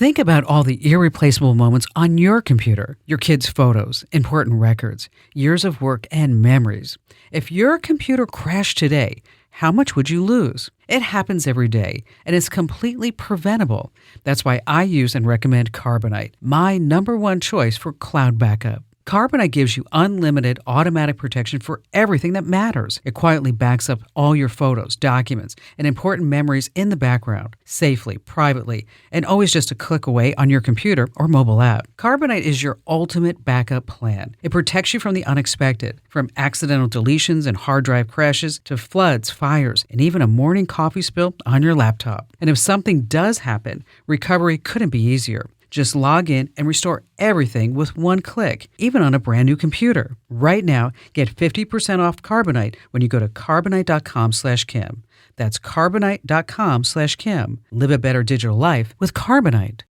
Think about all the irreplaceable moments on your computer, your kids' photos, important records, years of work, and memories. If your computer crashed today, how much would you lose? It happens every day, and it's completely preventable. That's why I use and recommend Carbonite, my number one choice for cloud backup. Carbonite gives you unlimited automatic protection for everything that matters. It quietly backs up all your photos, documents, and important memories in the background, safely, privately, and always just a click away on your computer or mobile app. Carbonite is your ultimate backup plan. It protects you from the unexpected, from accidental deletions and hard drive crashes to floods, fires, and even a morning coffee spill on your laptop. And if something does happen, recovery couldn't be easier. Just log in and restore everything with one click, even on a brand new computer. Right now, get 50% off Carbonite when you go to Carbonite.com/Kim. That's Carbonite.com/Kim. Live a better digital life with Carbonite.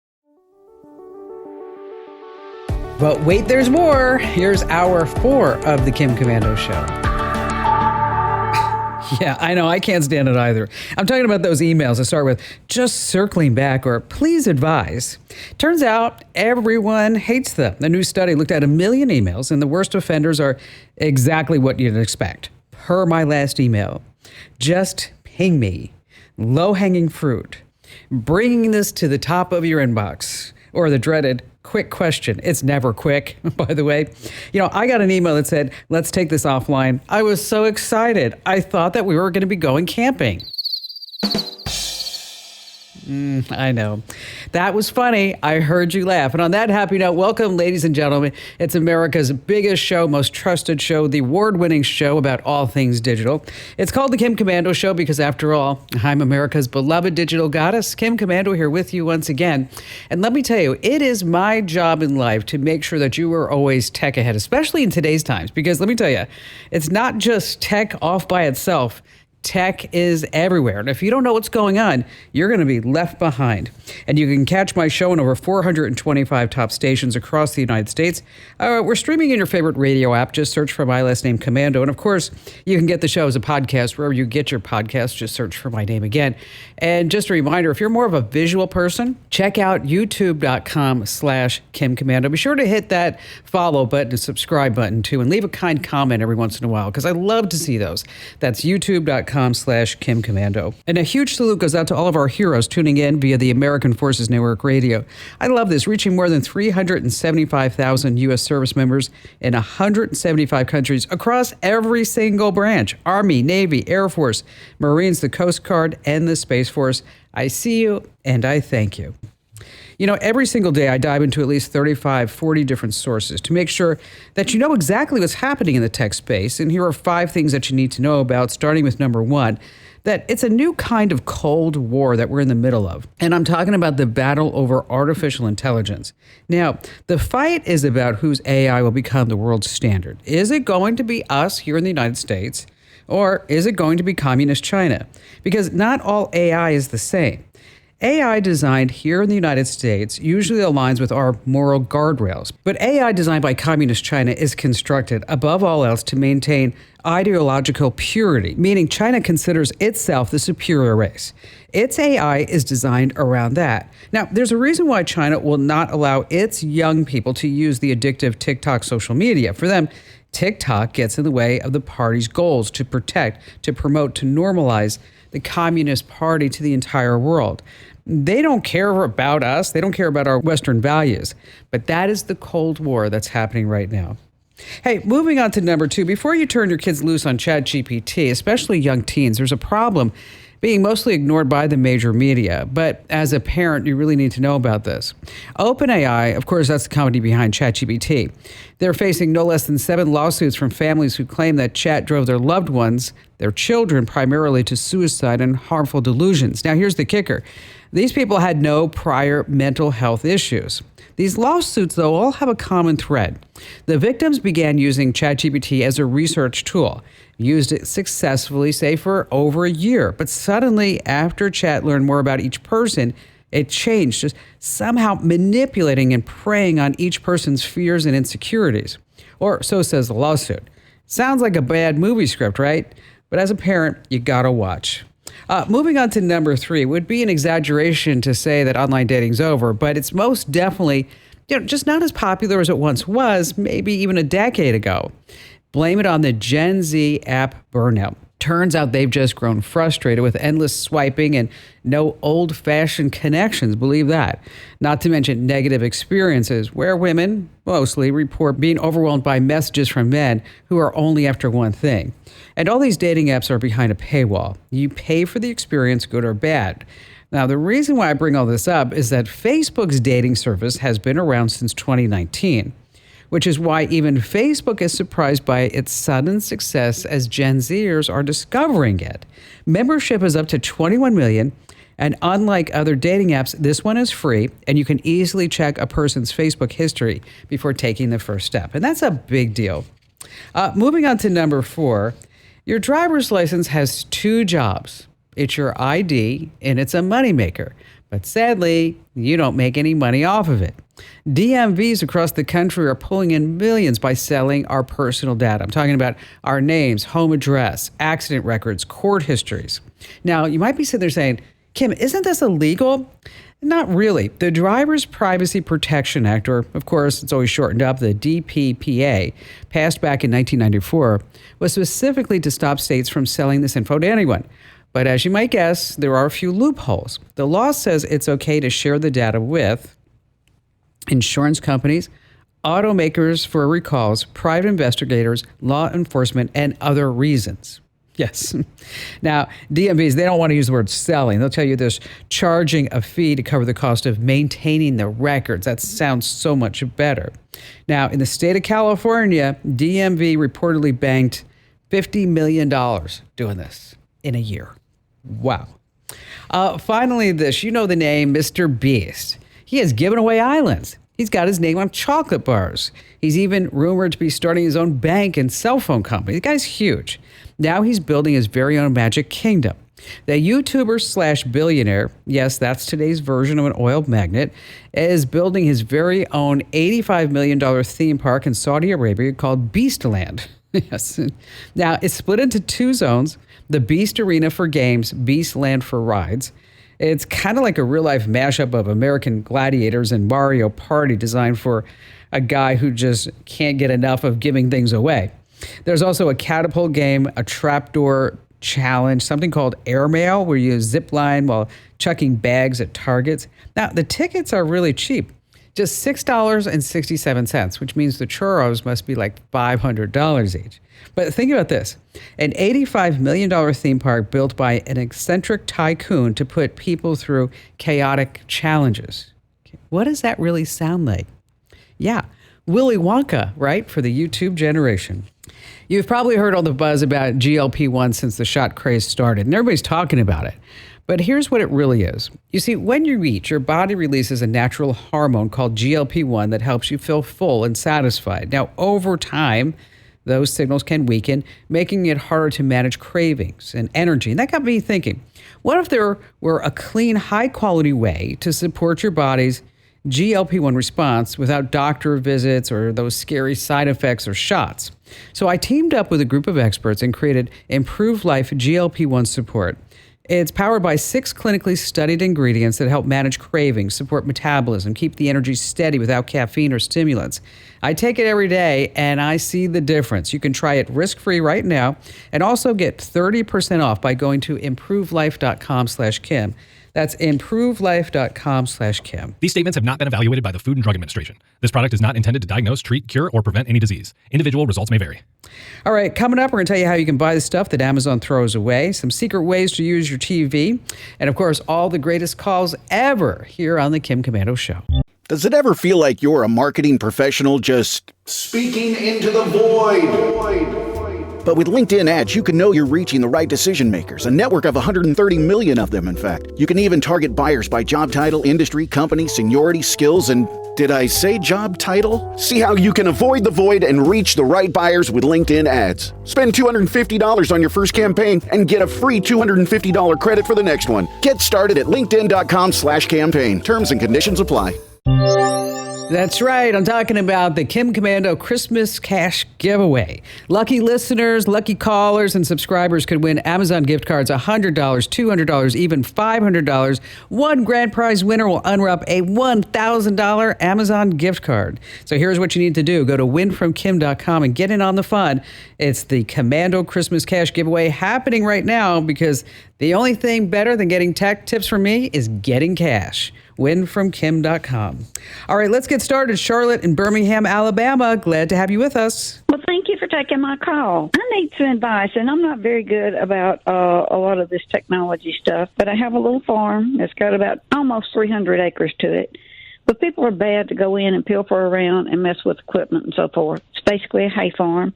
But wait, there's more. Here's hour 4 of the Kim Komando Show. Yeah, I know. I can't stand it either. I'm talking about those emails that start with just circling back or please advise. Turns out everyone hates them. A new study looked at 1 million emails, and the worst offenders are exactly what you'd expect. Per my last email, just ping me. Low-hanging fruit. Bringing this to the top of your inbox. Or the dreaded quick question. It's never quick, by the way. I got an email that said, let's take this offline. I was so excited. I thought that we were going to be going camping. I know. That was funny. I heard you laugh. And on that happy note, welcome, ladies and gentlemen. It's America's biggest show, most trusted show, the award-winning show about all things digital. It's called the Kim Komando Show because, after all, I'm America's beloved digital goddess, Kim Komando, here with you once again. And let me tell you, it is my job in life to make sure that you are always tech ahead, especially in today's times. Because let me tell you, it's not just tech off by itself. Tech is everywhere. And if you don't know what's going on, you're going to be left behind. And you can catch my show on over 425 top stations across the United States. We're streaming in your favorite radio app. Just search for my last name, Komando. And of course, you can get the show as a podcast wherever you get your podcasts. Just search for my name again. And just a reminder, if you're more of a visual person, check out youtube.com/Kim Komando. Be sure to hit that follow button and subscribe button too, and leave a kind comment every once in a while because I love to see those. That's youtube.com/Kim Komando. And a huge salute goes out to all of our heroes tuning in via the American Forces Network Radio. I love this, reaching more than 375,000 U.S. service members in 175 countries across every single branch: Army, Navy, Air Force, Marines, the Coast Guard, and the Space Force. I see you and I thank you. Every single day I dive into at least 35, 40 different sources to make sure that you know exactly what's happening in the tech space. And here are 5 things that you need to know about, starting with number 1, that it's a new kind of Cold War that we're in the middle of. And I'm talking about the battle over artificial intelligence. Now, the fight is about whose AI will become the world standard. Is it going to be us here in the United States, or is it going to be communist China? Because not all AI is the same. AI designed here in the United States usually aligns with our moral guardrails, but AI designed by communist China is constructed, above all else, to maintain ideological purity, meaning China considers itself the superior race. Its AI is designed around that. Now, there's a reason why China will not allow its young people to use the addictive TikTok social media. For them, TikTok gets in the way of the party's goals to protect, to promote, to normalize the Communist Party to the entire world. They don't care about us. They don't care about our Western values. But that is the Cold War that's happening right now. Hey, moving on to number 2, before you turn your kids loose on ChatGPT, especially young teens, there's a problem being mostly ignored by the major media. But as a parent, you really need to know about this. OpenAI, of course, that's the company behind ChatGPT. They're facing no less than 7 lawsuits from families who claim that Chat drove their loved ones, their children, primarily to suicide and harmful delusions. Now, here's the kicker. These people had no prior mental health issues. These lawsuits, though, all have a common thread. The victims began using ChatGPT as a research tool, used it successfully, say, for over a year. But suddenly, after Chat learned more about each person, it changed, just somehow manipulating and preying on each person's fears and insecurities. Or so says the lawsuit. Sounds like a bad movie script, right? But as a parent, you gotta watch. Moving on to number 3, would be an exaggeration to say that online dating's over, but it's most definitely just not as popular as it once was, maybe even a decade ago. Blame it on the Gen Z app burnout. Turns out they've just grown frustrated with endless swiping and no old-fashioned connections, believe that. Not to mention negative experiences where women mostly report being overwhelmed by messages from men who are only after one thing. And all these dating apps are behind a paywall. You pay for the experience, good or bad. Now, the reason why I bring all this up is that Facebook's dating service has been around since 2019. Which is why even Facebook is surprised by its sudden success as Gen Zers are discovering it. Membership is up to 21 million, and unlike other dating apps, this one is free, and you can easily check a person's Facebook history before taking the first step. And that's a big deal. Moving on to number 4, your driver's license has 2 jobs. It's your ID, and it's a moneymaker. But sadly, you don't make any money off of it. DMVs across the country are pulling in millions by selling our personal data. I'm talking about our names, home address, accident records, court histories. Now, you might be sitting there saying, Kim, isn't this illegal? Not really. The Driver's Privacy Protection Act, or of course, it's always shortened up, the DPPA, passed back in 1994, was specifically to stop states from selling this info to anyone. But as you might guess, there are a few loopholes. The law says it's okay to share the data with insurance companies, automakers for recalls, private investigators, law enforcement, and other reasons. Yes. Now, DMVs, they don't want to use the word selling. They'll tell you there's charging a fee to cover the cost of maintaining the records. That sounds so much better. Now, in the state of California, DMV reportedly banked $50 million doing this in a year. Wow. Finally, this, you know the name Mr. Beast. He has given away islands. He's got his name on chocolate bars. He's even rumored to be starting his own bank and cell phone company. The guy's huge. Now he's building his very own magic kingdom. The YouTuber / billionaire, yes, that's today's version of an oil magnate, is building his very own $85 million theme park in Saudi Arabia called Beastland. Yes. Now, it's split into 2 zones, the Beast Arena for games, Beastland for rides. It's kind of like a real-life mashup of American Gladiators and Mario Party designed for a guy who just can't get enough of giving things away. There's also a catapult game, a trapdoor challenge, something called airmail, where you zip line while chucking bags at targets. Now, the tickets are really cheap. Just $6.67, which means the churros must be like $500 each. But think about this. An $85 million theme park built by an eccentric tycoon to put people through chaotic challenges. What does that really sound like? Yeah, Willy Wonka, right? For the YouTube generation. You've probably heard all the buzz about GLP-1 since the shot craze started, and everybody's talking about it. But here's what it really is. You see, when you eat, your body releases a natural hormone called GLP-1 that helps you feel full and satisfied. Now, over time, those signals can weaken, making it harder to manage cravings and energy. And that got me thinking, what if there were a clean, high-quality way to support your body's GLP-1 response without doctor visits or those scary side effects or shots? So I teamed up with a group of experts and created Improved Life GLP-1 Support. It's powered by 6 clinically studied ingredients that help manage cravings, support metabolism, keep the energy steady without caffeine or stimulants. I take it every day, and I see the difference. You can try it risk-free right now and also get 30% off by going to improvelife.com/Kim. That's improvelife.com/Kim. These statements have not been evaluated by the Food and Drug Administration. This product is not intended to diagnose, treat, cure, or prevent any disease. Individual results may vary. All right, coming up, we're going to tell you how you can buy the stuff that Amazon throws away, some secret ways to use your TV, and of course, all the greatest calls ever here on the Kim Komando Show. Does it ever feel like you're a marketing professional just speaking into the void? But with LinkedIn ads, you can know you're reaching the right decision makers, a network of 130 million of them, in fact. You can even target buyers by job title, industry, company, seniority, skills, and did I say job title? See how you can avoid the void and reach the right buyers with LinkedIn ads. Spend $250 on your first campaign and get a free $250 credit for the next one. Get started at linkedin.com/campaign. Terms and conditions apply. That's right. I'm talking about the Kim Commando Christmas Cash Giveaway. Lucky listeners, lucky callers, and subscribers could win Amazon gift cards, $100, $200, even $500. One grand prize winner will unwrap a $1,000 Amazon gift card. So here's what you need to do. Go to winfromkim.com and get in on the fun. It's the Commando Christmas Cash Giveaway happening right now because the only thing better than getting tech tips from me is getting cash. Winfromkim.com. All right, let's get started. Charlotte in Birmingham, Alabama. Glad to have you with us. Well, thank you for taking my call. I need some advice, and I'm not very good about a lot of this technology stuff, but I have a little farm that's got about almost 300 acres to it. But people are bad to go in and pilfer around and mess with equipment and so forth. It's basically a hay farm.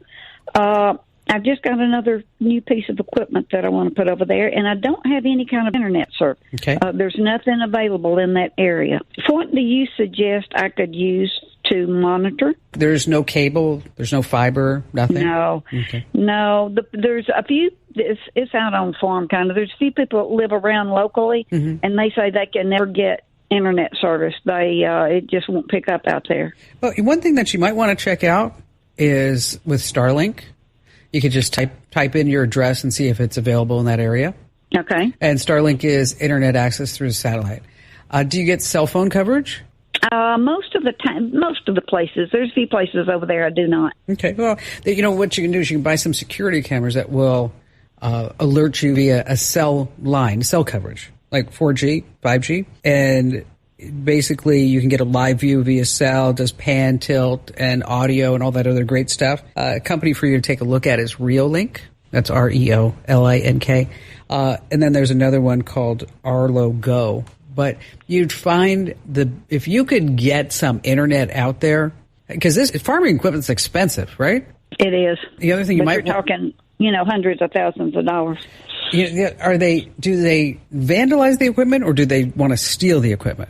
I've just got another new piece of equipment that I want to put over there, and I don't have any kind of internet service. Okay. There's nothing available in that area. What do you suggest I could use to monitor? There's no cable, there's no fiber, nothing? No. Okay. No. There's a few, it's out on farm kind of. There's a few people that live around locally, and they say they can never get internet service. It just won't pick up out there. Well, one thing that you might want to check out is with Starlink. You could just type in your address and see if it's available in that area. Okay. And Starlink is internet access through satellite. Do you get cell phone coverage? Most of the time, most of the places. There's a few places over there I do not. Okay. Well, you know what you can do is you can buy some security cameras that will alert you via a cell line, cell coverage, like 4G, 5G, and basically you can get a live view via cell, does pan, tilt, and audio and all that other great stuff. A company for you to take a look at is Reolink. That's REOLINK. And then there's another one called Arlo Go. But you'd find if you could get some internet out there, because this farming equipment's expensive, right? It is. The other thing you're talking, hundreds of thousands of dollars. Do they vandalize the equipment or do they want to steal the equipment?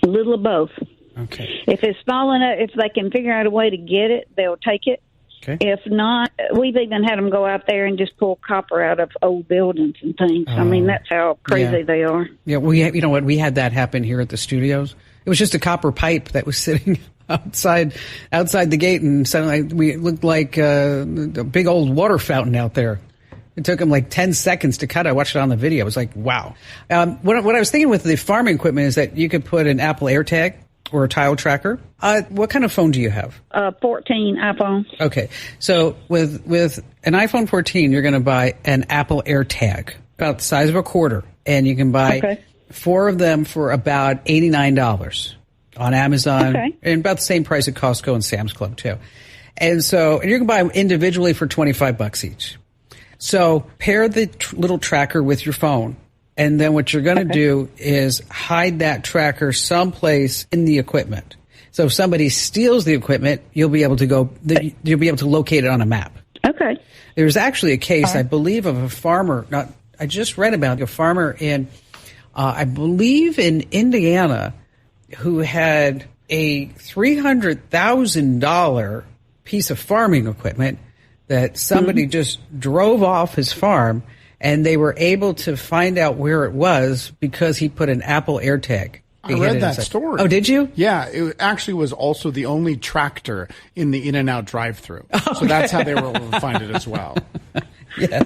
A little of both. Okay. If it's small enough, if they can figure out a way to get it, they'll take it. Okay. If not, we've even had them go out there and just pull copper out of old buildings and things. I mean, that's how crazy they are. Yeah, you know what? We had that happen here at the studios. It was just a copper pipe that was sitting outside the gate, and suddenly it looked like a big old water fountain out there. It took them like 10 seconds to cut. I watched it on the video. It was like, wow. What I was thinking with the farming equipment is that you could put an Apple AirTag or a tile tracker. What kind of phone do you have? 14 iPhone. Okay. So with an iPhone 14, you're going to buy an Apple AirTag, about the size of a quarter. And you can buy 4 of them for about $89 on Amazon. Okay. And about the same price at Costco and Sam's Club, too. And you can buy them individually for $25 each. So pair the little tracker with your phone, and then what you're going to do is hide that tracker someplace in the equipment. So if somebody steals the equipment, you'll be able to locate it on a map. Okay. There's actually a case, I believe, of a farmer. I just read about a farmer in, I believe, in Indiana, who had a $300,000 piece of farming equipment that somebody just drove off his farm, and they were able to find out where it was because he put an Apple AirTag. I read that story. Oh, did you? Yeah, it actually was also the only tractor in the In-N-Out drive-thru. Okay. So that's how they were able to find it as well. Yeah.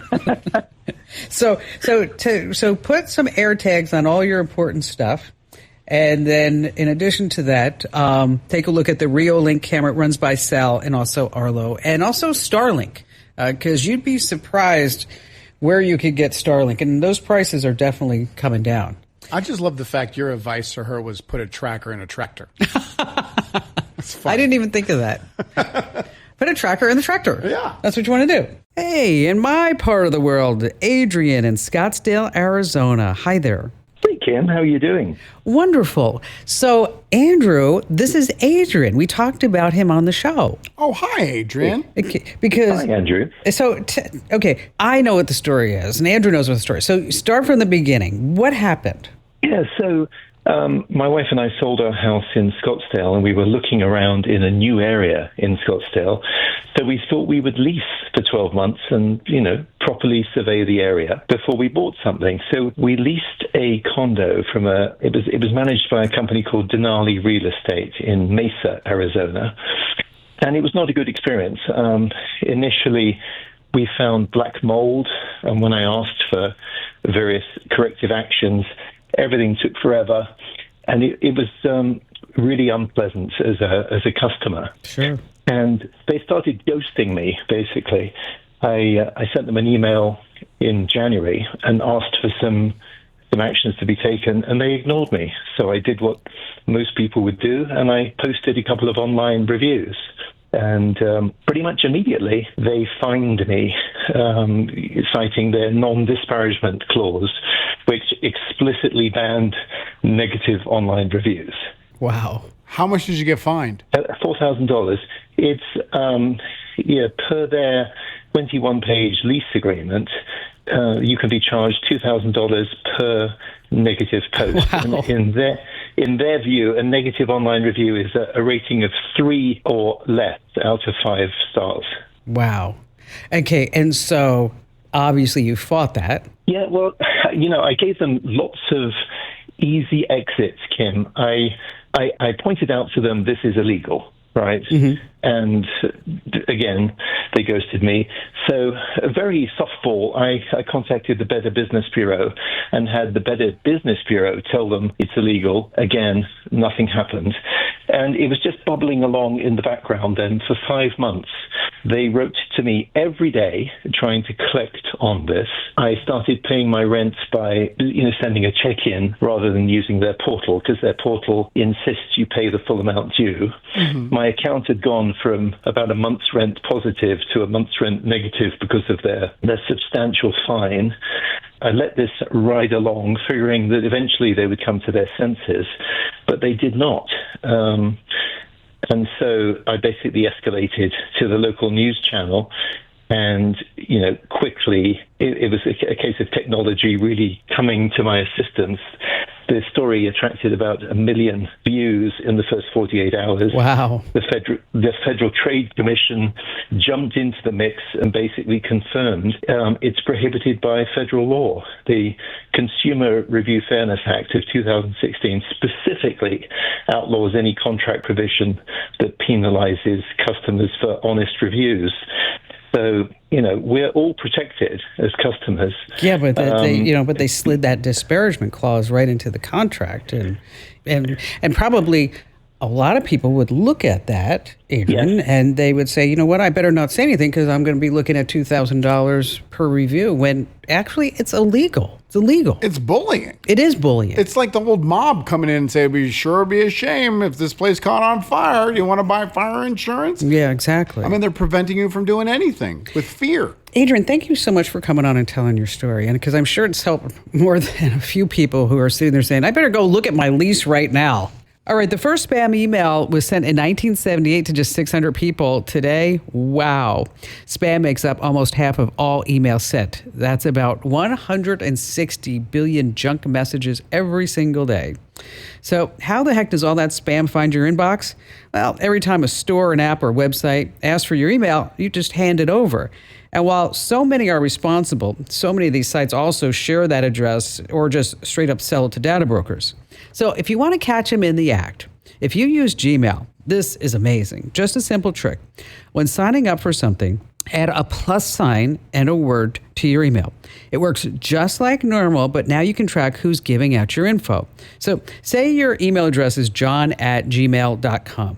So put some AirTags on all your important stuff. And then, in addition to that, take a look at the Reolink camera. It runs by Cell and also Arlo, and also Starlink, because you'd be surprised where you could get Starlink, and those prices are definitely coming down. I just love the fact your advice to her was put a tracker in a tractor. I didn't even think of that. Put a tracker in the tractor. Yeah. That's what you want to do. Hey, in my part of the world, Adrian in Scottsdale, Arizona. Hi there. Hey, Kim. How are you doing? Wonderful. So, Andrew, this is Adrian. We talked about him on the show. Oh, hi, Adrian. Because hi, Andrew. So, I know what the story is, and Andrew knows what the story is. So, start from the beginning. What happened? Yeah, so My wife and I sold our house in Scottsdale, and we were looking around in a new area in Scottsdale. So we thought we would lease for 12 months and, properly survey the area before we bought something. So we leased a condo from it was managed by a company called Denali Real Estate in Mesa, Arizona. And it was not a good experience. Initially, we found black mold, and when I asked for various corrective actions, everything took forever, and it was really unpleasant as a customer. Sure. And they started ghosting me, basically. I sent them an email in January and asked for some actions to be taken, and they ignored me. So I did what most people would do, and I posted a couple of online reviews. And pretty much immediately, they fined me, citing their non-disparagement clause, which explicitly banned negative online reviews. Wow. How much did you get fined? $4,000. It's per their 21-page lease agreement. You can be charged $2,000 per negative post. Wow. And in their view, a negative online review is a rating of 3 or less out of 5 stars. Wow. Okay, and so obviously you fought that. Yeah, well, I gave them lots of easy exits, Kim. I pointed out to them this is illegal, right? Mm-hmm. And again, they ghosted me. So a very softball, I contacted the Better Business Bureau and had the Better Business Bureau tell them it's illegal. Again, nothing happened. And it was just bubbling along in the background. And for 5 months, they wrote to me every day trying to collect on this. I started paying my rent by, sending a check in rather than using their portal, because their portal insists you pay the full amount due. Mm-hmm. My account had gone from about a month's rent positive to a month's rent negative because of their substantial fine. I let this ride along, figuring that eventually they would come to their senses, but they did not. And so I basically escalated to the local news channel, and, quickly it was a case of technology really coming to my assistance. The story attracted about 1 million views in the first 48 hours. Wow. The Federal Trade Commission jumped into the mix and basically confirmed it's prohibited by federal law. The Consumer Review Fairness Act of 2016 specifically outlaws any contract provision that penalizes customers for honest reviews. So, we're all protected as customers. Yeah, but they slid that disparagement clause right into the contract, and probably a lot of people would look at that, Adrian, yes, and they would say, you know what, I better not say anything because I'm going to be looking at $2,000 per review, when actually it's illegal. It's illegal. It's bullying. It is bullying. It's like the old mob coming in and saying, "Be sure be a shame if this place caught on fire. Do you want to buy fire insurance?" Yeah, exactly. I mean, they're preventing you from doing anything with fear. Adrian, thank you so much for coming on and telling your story. And because I'm sure it's helped more than a few people who are sitting there saying, I better go look at my lease right now. All right, the first spam email was sent in 1978 to just 600 people. Today, wow. Spam makes up almost half of all emails sent. That's about 160 billion junk messages every single day. So how the heck does all that spam find your inbox? Well, every time a store, an app, or website asks for your email, you just hand it over. And while so many are responsible, so many of these sites also share that address or just straight up sell it to data brokers. So if you want to catch them in the act, if you use Gmail, this is amazing. Just a simple trick. When signing up for something, add a plus sign and a word to your email. It works just like normal, but now you can track who's giving out your info. So say your email address is john@gmail.com.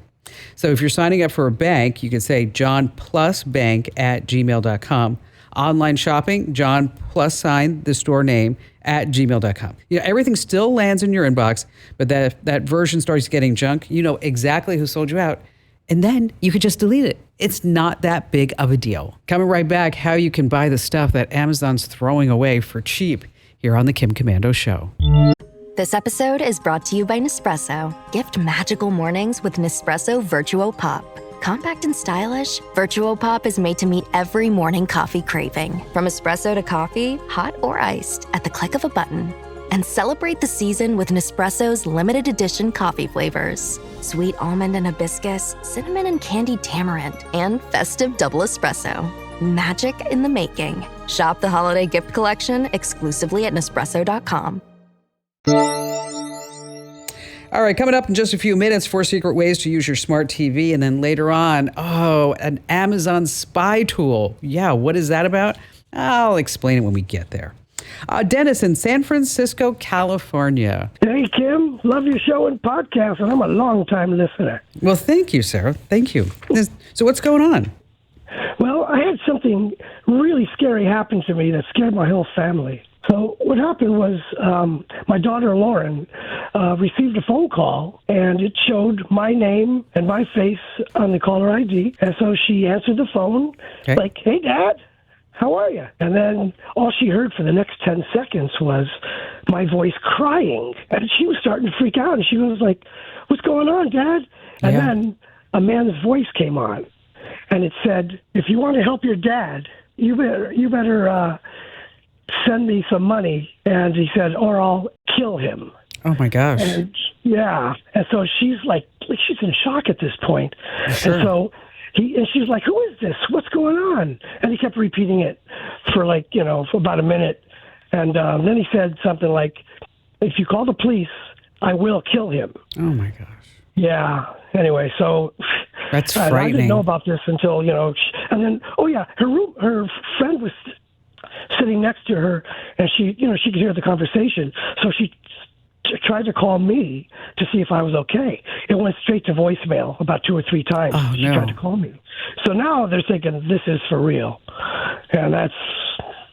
So if you're signing up for a bank, you can say johnplusbank@gmail.com. Online shopping, John plus sign the store name @gmail.com. Everything still lands in your inbox, but that version starts getting junk. You know exactly who sold you out. And then you could just delete it. It's not that big of a deal. Coming right back, how you can buy the stuff that Amazon's throwing away for cheap here on The Kim Komando Show. This episode is brought to you by Nespresso. Gift magical mornings with Nespresso Virtuo Pop. Compact and stylish, Virtuo Pop is made to meet every morning coffee craving. From espresso to coffee, hot or iced, at the click of a button. and celebrate the season with Nespresso's limited edition coffee flavors. Sweet almond and hibiscus, cinnamon and candied tamarind, and festive double espresso. Magic in the making. Shop the holiday gift collection exclusively at Nespresso.com. All right, coming up in just a few minutes, 4 secret ways to use your smart TV. And then later on, an Amazon spy tool. Yeah, what is that about? I'll explain it when we get there. Dennis in San Francisco, California. Hey, Kim. Love your show and podcast, and I'm a long-time listener. Well, thank you, Sarah. Thank you. So what's going on? Well, I had something really scary happen to me that scared my whole family. So what happened was my daughter, Lauren, received a phone call, and it showed my name and my face on the caller ID. And so she answered the phone, like, hey, Dad, how are you? And then all she heard for the next 10 seconds was my voice crying. And she was starting to freak out. And she was like, what's going on, Dad? And then a man's voice came on. And it said, if you want to help your dad, you better send me some money. And he said, or I'll kill him. Oh, my gosh. And, and so she's like she's in shock at this point. Sure. And so she's like, who is this? What's going on? And he kept repeating it for for about a minute. And then he said something like, if you call the police, I will kill him. Oh, my gosh. Yeah. Anyway, so that's frightening. I didn't know about this until, and then, her friend was sitting next to her, and she could hear the conversation. So she tried to call me to see if I was okay. It went straight to voicemail about 2 or 3 times. Oh, she tried to call me. So now they're thinking this is for real. And that's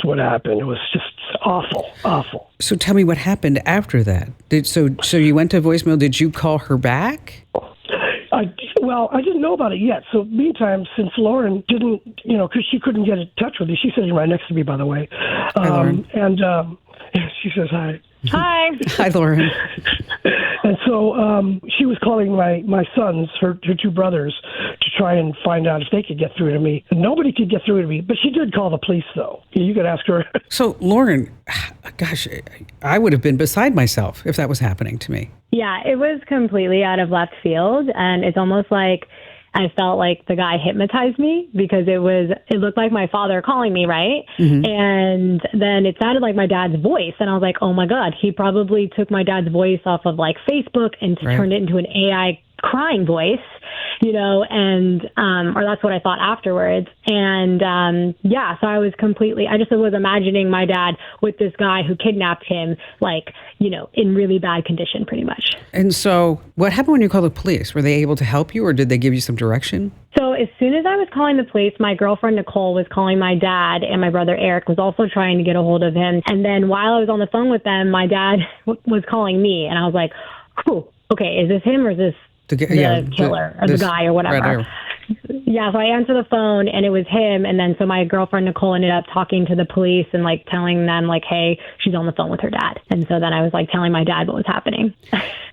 what happened. It was just awful. So tell me what happened after that. So you went to voicemail. Did you call her back? I didn't know about it yet. So meantime, since Lauren didn't, because she couldn't get in touch with me, she's sitting right next to me, by the way. Hi, Lauren. And she says hi. Hi. Hi, Lauren. And so she was calling my sons, her 2 brothers, to try and find out if they could get through to me. And nobody could get through to me, but she did call the police, though. You could ask her. So, Lauren, gosh, I would have been beside myself if that was happening to me. Yeah, it was completely out of left field, and it's almost like I felt like the guy hypnotized me because it looked like my father calling me, right? Mm-hmm. And then it sounded like my dad's voice. And I was like, oh my God, he probably took my dad's voice off of like Facebook and turned it into an AI crying voice, or that's what I thought afterwards. And so I just was imagining my dad with this guy who kidnapped him, in really bad condition, pretty much. And so what happened when you called the police? Were they able to help you, or did they give you some direction? So as soon as I was calling the police, my girlfriend Nicole was calling my dad, and my brother Eric was also trying to get a hold of him. And then while I was on the phone with them, my dad was calling me, and I was like, "Oh, okay, is this him or is this the killer or the guy or whatever?" Right. Yeah, so I answered the phone, and it was him. And then so my girlfriend Nicole ended up talking to the police and telling them hey, she's on the phone with her dad. And so then I was telling my dad what was happening.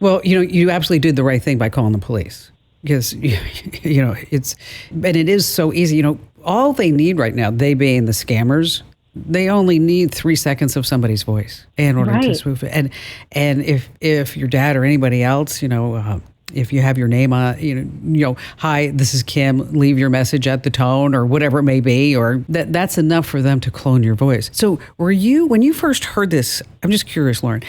Well, you absolutely did the right thing by calling the police. Because, it is so easy. All they need right now, they being the scammers, they only need 3 seconds of somebody's voice in order to spoof it. And if your dad or anybody else, if you have your name on, hi, this is Kim, leave your message at the tone or whatever it may be, or that's enough for them to clone your voice. So when you first heard this, I'm just curious, Lauren,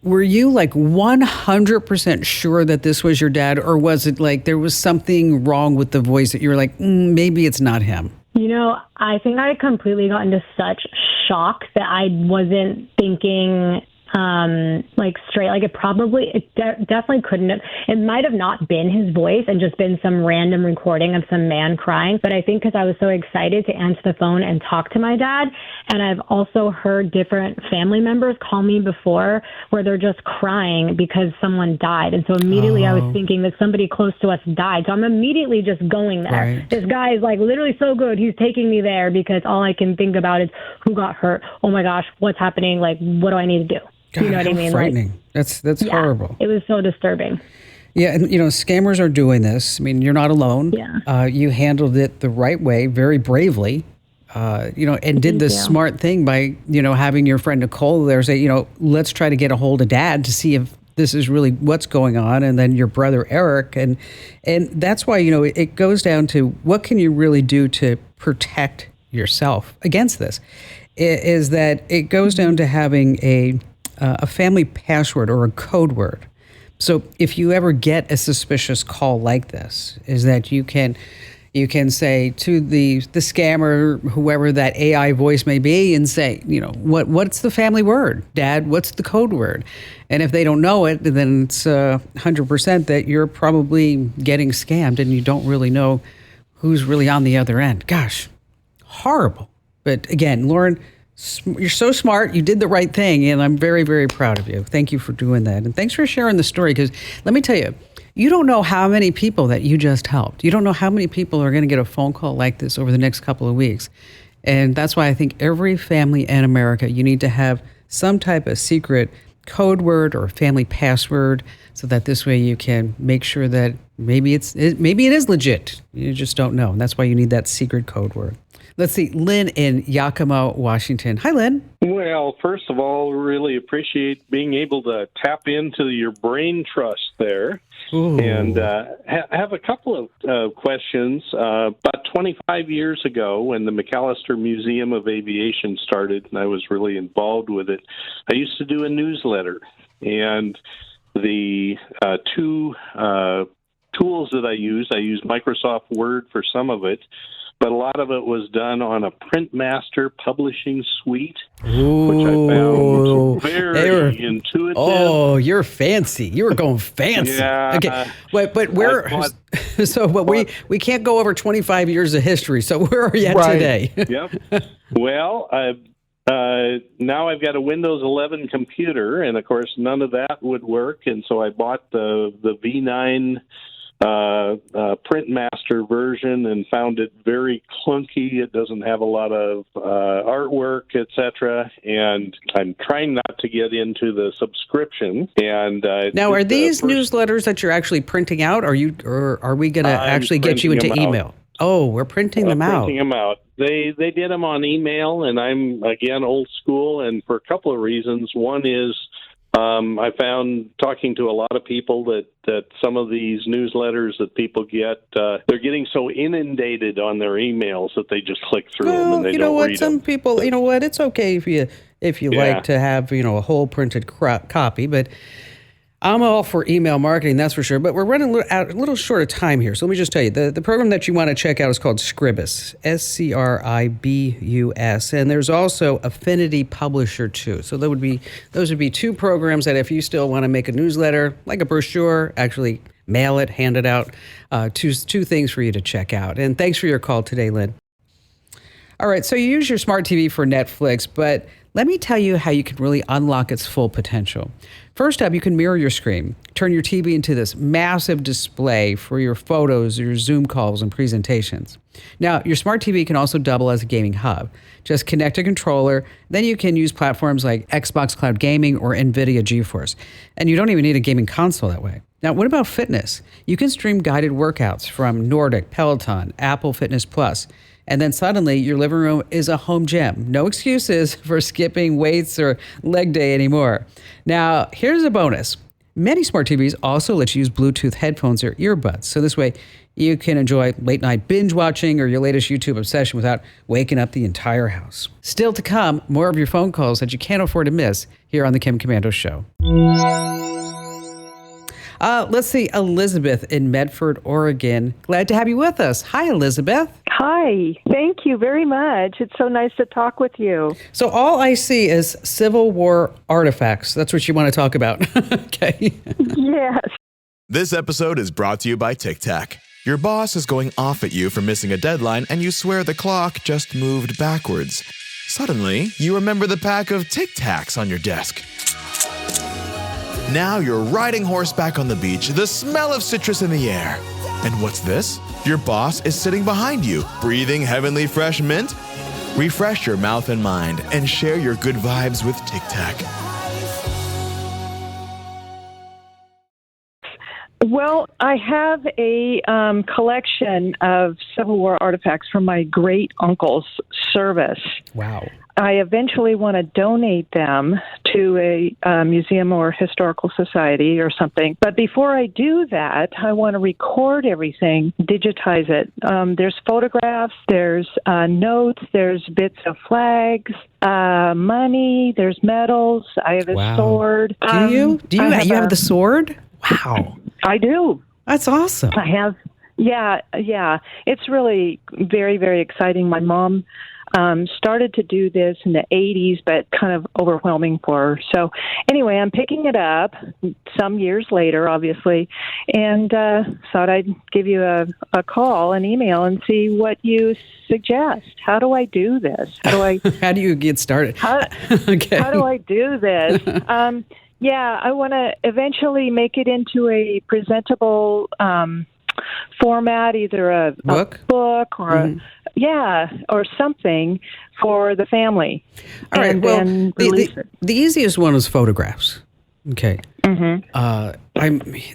were you 100% sure that this was your dad, or was it there was something wrong with the voice that you were maybe it's not him? I think I completely got into such shock that I wasn't thinking straight. It definitely couldn't have. It might have not been his voice and just been some random recording of some man crying. But I think because I was so excited to answer the phone and talk to my dad, and I've also heard different family members call me before where they're just crying because someone died. And so immediately I was thinking that somebody close to us died. So I'm immediately just going there. Right. This guy is literally so good. He's taking me there because all I can think about is who got hurt. Oh my gosh, what's happening? What do I need to do? God, you know what I mean? Frightening. That's horrible. It was so disturbing. Yeah, and scammers are doing this. I mean, you're not alone. Yeah. You handled it the right way, very bravely. and did this smart thing by, having your friend Nicole there say, let's try to get a hold of Dad to see if this is really what's going on. And then your brother, Eric. And that's why, it goes down to what can you really do to protect yourself against this, is that it goes down to having a family password or a code word. So if you ever get a suspicious call like this, is that you can say to the scammer, whoever that AI voice may be, and say, what's the family word? Dad, what's the code word? And if they don't know it, then it's 100% that you're probably getting scammed and you don't really know who's really on the other end. Gosh, horrible. But again, Lauren, you're so smart. You did the right thing, and I'm very, very proud of you. Thank you for doing that. And thanks for sharing the story, because let me tell you, you don't know how many people that you just helped. You don't know how many people are going to get a phone call like this over the next couple of weeks. And that's why I think every family in America, you need to have some type of secret code word or family password, so that this way you can make sure that maybe it is legit. You just don't know. And that's why you need that secret code word. Let's see, Lynn in Yakima, Washington. Hi, Lynn. Well, first of all, really appreciate being able to tap into your brain trust there. Ooh. And have a couple of questions. About 25 years ago, when the McAllister Museum of Aviation started, and I was really involved with it, I used to do a newsletter. And the two tools that I used Microsoft Word for some of it, but a lot of it was done on a Printmaster publishing suite, which I found very intuitive. Oh, you're fancy. You were going fancy. Yeah. Okay. But we can't go over 25 years of history. So where are you at today? Yep. Well, now I've got a Windows 11 computer, and of course none of that would work, and so I bought the V9 Printmaster version and found it very clunky. It doesn't have a lot of artwork, etc. And I'm trying not to get into the subscription. And now, are these newsletters that you're actually printing out? Or are we going to actually get you into email? Oh, we're printing them out. Printing them out. They did them on email, and I'm again old school, and for a couple of reasons. One is I found, talking to a lot of people, that some of these newsletters that people get, they're getting so inundated on their emails that they just click through them and they don't read them. Some people, it's okay if you like to have, a whole printed copy, but I'm all for email marketing, that's for sure. But we're running a little short of time here. So let me just tell you, the program that you want to check out is called Scribus, Scribus. And there's also Affinity Publisher too. So those would be two programs that if you still want to make a newsletter, like a brochure, actually mail it, hand it out, two things for you to check out. And thanks for your call today, Lynn. All right, so you use your smart TV for Netflix, but let me tell you how you can really unlock its full potential. First up, you can mirror your screen. Turn your TV into this massive display for your photos, your Zoom calls, and presentations. Now, your smart TV can also double as a gaming hub. Just connect a controller, then you can use platforms like Xbox Cloud Gaming or NVIDIA GeForce. And you don't even need a gaming console that way. Now, what about fitness? You can stream guided workouts from Nordic, Peloton, Apple Fitness Plus. And then suddenly your living room is a home gym. No excuses for skipping weights or leg day anymore. Now, here's a bonus. Many smart TVs also let you use Bluetooth headphones or earbuds. So this way you can enjoy late night binge watching or your latest YouTube obsession without waking up the entire house. Still to come, more of your phone calls that you can't afford to miss here on the Kim Komando Show. Let's see, Elizabeth in Medford, Oregon. Glad to have you with us. Hi, Elizabeth. Hi. Thank you very much. It's so nice to talk with you. So all I see is Civil War artifacts. That's what you want to talk about. Okay. Yes. This episode is brought to you by Tic Tac. Your boss is going off at you for missing a deadline, and you swear the clock just moved backwards. Suddenly, you remember the pack of Tic Tacs on your desk. Now you're riding horseback on the beach, the smell of citrus in the air. And what's this? Your boss is sitting behind you, breathing heavenly fresh mint. Refresh your mouth and mind and share your good vibes with Tic Tac. Well, I have a collection of Civil War artifacts from my great uncle's service. Wow. I eventually want to donate them to a museum or historical society or something. But before I do that, I want to record everything, digitize it. There's photographs, there's notes, there's bits of flags, money, there's medals. I have a sword. Do you? You have the sword? Wow. I do. That's awesome. I have. Yeah. It's really very, very exciting. My mom started to do this in the 80s, but kind of overwhelming for her. So anyway, I'm picking it up some years later, obviously, and thought I'd give you a call, an email, and see what you suggest. How do I do this? How do you get started? Okay. How do I do this? Yeah, I want to eventually make it into a presentable format, either a book or or something for the family. All right. And well, then release it. the easiest one is photographs. Okay.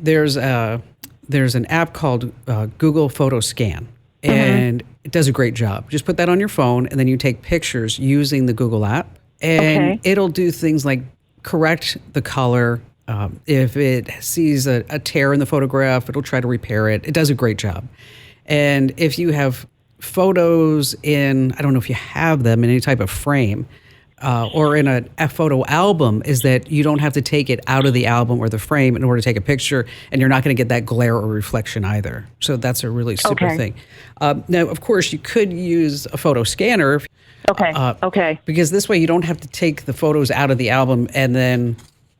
There's an app called Google Photo Scan, and it does a great job. Just put that on your phone, and then you take pictures using the Google app, and it'll do things like correct the color. If it sees a tear in the photograph, it'll try to repair it. It does a great job. And if you have photos in, I don't know if you have them in any type of frame or in a photo album, is that you don't have to take it out of the album or the frame in order to take a picture, and you're not going to get that glare or reflection either. So that's a really super thing. Now, of course, you could use a photo scanner. Because this way you don't have to take the photos out of the album and then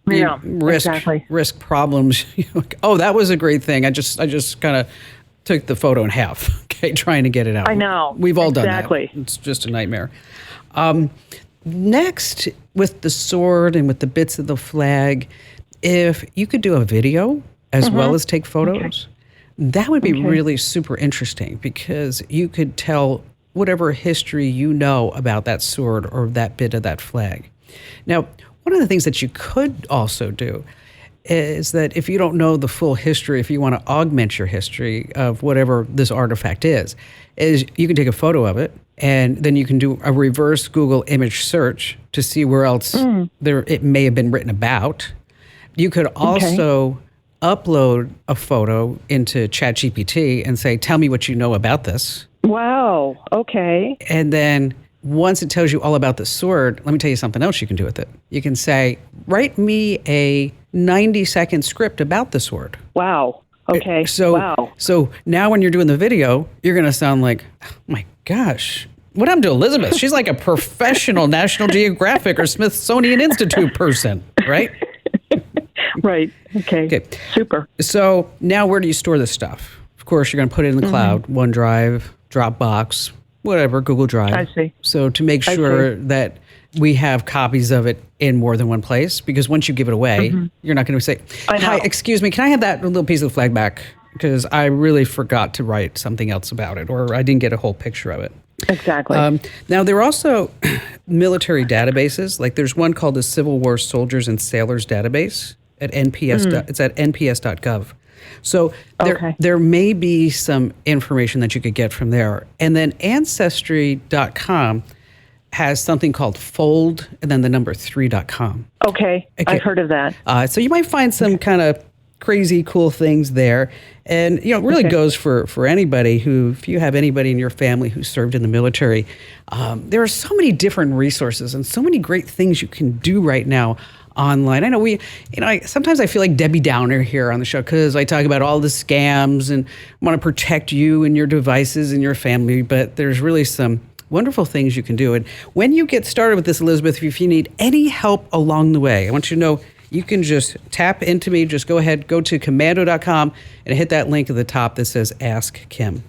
risk problems. Oh, that was a great thing. I just kind of took the photo in half, trying to get it out. I know. We've all done that. It's just a nightmare. Next, with the sword and with the bits of the flag, if you could do a video as well as take photos, that would be really super interesting, because you could tell whatever history you know about that sword or that bit of that flag. Now, one of the things that you could also do is that if you don't know the full history, if you want to augment your history of whatever this artifact is you can take a photo of it, and then you can do a reverse Google image search to see where else it may have been written about. You could also upload a photo into ChatGPT and say, tell me what you know about this. Wow. Okay. And then once it tells you all about the sword, let me tell you something else you can do with it. You can say, write me a 90-second script about the sword. Wow. Okay. So now when you're doing the video, you're going to sound like, oh my gosh, what happened to Elizabeth? She's like a professional National Geographic or Smithsonian Institute person, right? Right. Okay. Super. So now where do you store this stuff? Of course, you're going to put it in the cloud, OneDrive, Dropbox, whatever, Google Drive. I see. So to make sure that we have copies of it in more than one place, because once you give it away, you're not going to say, hi, excuse me, can I have that little piece of the flag back? Because I really forgot to write something else about it, or I didn't get a whole picture of it. Exactly. Now, there are also military databases. Like there's one called the Civil War Soldiers and Sailors Database at NPS. It's at nps.gov. So there may be some information that you could get from there. And then Ancestry.com has something called fold and then the number 3.com. Okay. I've heard of that. So you might find some kind of crazy cool things there. And, it really goes for anybody if you have anybody in your family who served in the military, there are so many different resources and so many great things you can do right now online. I know sometimes I feel like Debbie Downer here on the show because I talk about all the scams and want to protect you and your devices and your family, but there's really some wonderful things you can do. And when you get started with this, Elizabeth, if you need any help along the way, I want you to know you can just tap into me. Just go ahead, go to commando.com and hit that link at the top that says Ask Kim.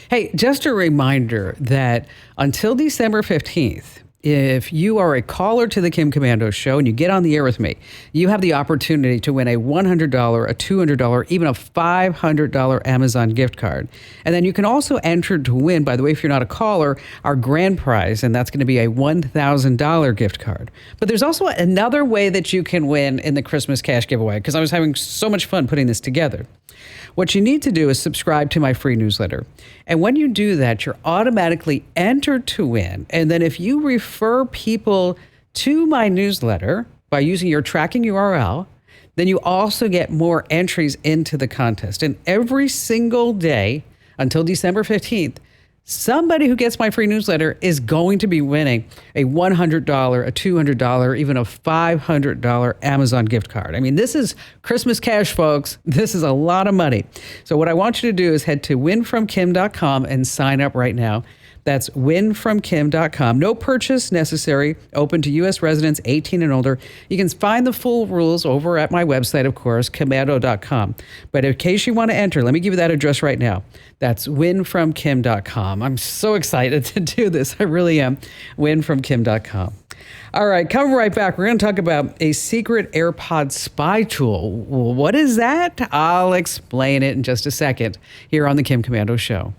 Hey, just a reminder that until December 15th, if you are a caller to the Kim Komando Show and you get on the air with me, you have the opportunity to win a $100, a $200, even a $500 Amazon gift card. And then you can also enter to win, by the way, if you're not a caller, our grand prize, and that's going to be a $1,000 gift card. But there's also another way that you can win in the Christmas cash giveaway, because I was having so much fun putting this together. What you need to do is subscribe to my free newsletter. And when you do that, you're automatically entered to win. And then if you refer people to my newsletter by using your tracking URL, then you also get more entries into the contest. And every single day until December 15th, somebody who gets my free newsletter is going to be winning a $100, a $200, even a $500 Amazon gift card. I mean, this is Christmas cash, folks. This is a lot of money. So what I want you to do is head to winfromkim.com and sign up right now. That's winfromkim.com. No purchase necessary. Open to U.S. residents 18 and older. You can find the full rules over at my website, of course, commando.com. But in case you want to enter, let me give you that address right now. That's winfromkim.com. I'm so excited to do this. I really am. winfromkim.com. All right, coming right back, we're going to talk about a secret AirPod spy tool. Well, what is that? I'll explain it in just a second here on the Kim Komando Show.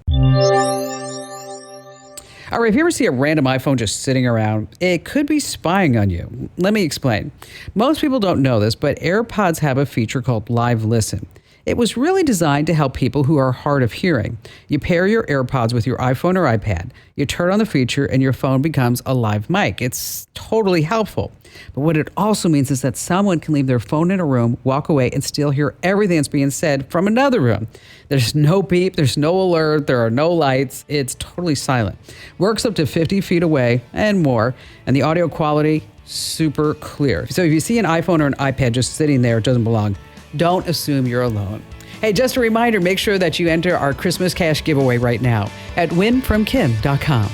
All right, if you ever see a random iPhone just sitting around, it could be spying on you. Let me explain. Most people don't know this, but AirPods have a feature called Live Listen. It was really designed to help people who are hard of hearing. You pair your AirPods with your iPhone or iPad, you turn on the feature, and your phone becomes a live mic. It's totally helpful. But what it also means is that someone can leave their phone in a room, walk away, and still hear everything that's being said from another room. There's no beep, there's no alert, there are no lights. It's totally silent. Works up to 50 feet away and more, and the audio quality, super clear. So if you see an iPhone or an iPad just sitting there, it doesn't belong, don't assume you're alone. Hey, just a reminder, make sure that you enter our Christmas cash giveaway right now at winfromkim.com.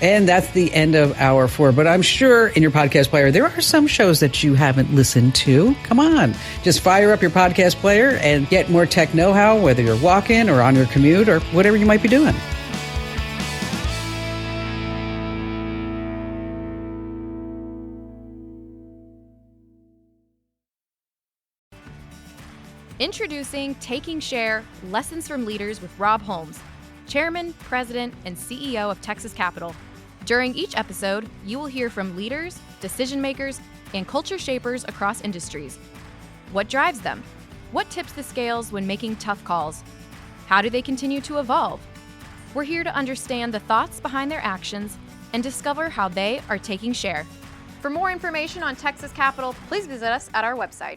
And that's the end of hour 4. But I'm sure in your podcast player, there are some shows that you haven't listened to. Come on, just fire up your podcast player and get more tech know-how, whether you're walking or on your commute or whatever you might be doing. Introducing Taking Share, Lessons from Leaders with Rob Holmes, Chairman, President, and CEO of Texas Capital. During each episode, you will hear from leaders, decision makers, and culture shapers across industries. What drives them? What tips the scales when making tough calls? How do they continue to evolve? We're here to understand the thoughts behind their actions and discover how they are taking share. For more information on Texas Capital, please visit us at our website.